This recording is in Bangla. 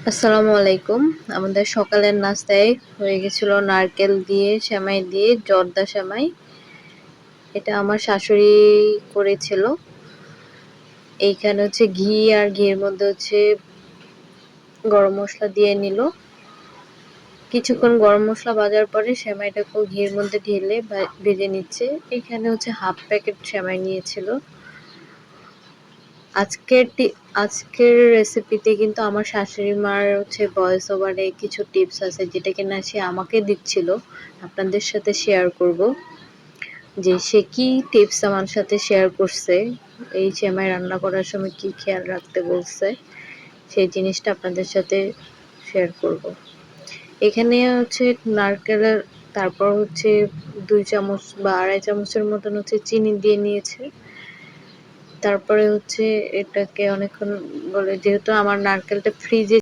আসসালামু আলাইকুম। আমাদের সকালের নাস্তায় হয়ে গেছিল নারকেল দিয়ে সেমাই দিয়ে জর্দা সেমাই। এটা আমার শাশুড়ি করেছিল। এইখানে হচ্ছে ঘি আর ঘির মধ্যে হচ্ছে গরম মসলা দিয়ে নিল। কিছুক্ষণ গরম মসলা ভাজার পরে সেমাইটাকেও ঘির মধ্যে ঢেলে ভেজে নিচ্ছে। এখানে হচ্ছে হাফ প্যাকেট সেমাই নিয়েছিল। আজকের রেসিপিতে কিন্তু আমার শাশুড়ি মার হচ্ছে ভয়েস ওভারে কিছু টিপস আছে যেটা কিনা সে আমাকে দিচ্ছিল, আপনাদের সাথে শেয়ার করব যে সে কি টিপস আমার সাথে শেয়ার করছে, এই সেমাই রান্না করার সময় কি খেয়াল রাখতে বলছে সেই জিনিসটা আপনাদের সাথে শেয়ার করব। এখানে হচ্ছে নারকেলের, তারপর হচ্ছে 2 চামচ বা 2.5 চামচের মতন হচ্ছে চিনি দিয়ে নিয়েছে। তারপরে হচ্ছে এটাকে অনেকক্ষণ যেহেতু আমার নারকেলটা ফ্রিজে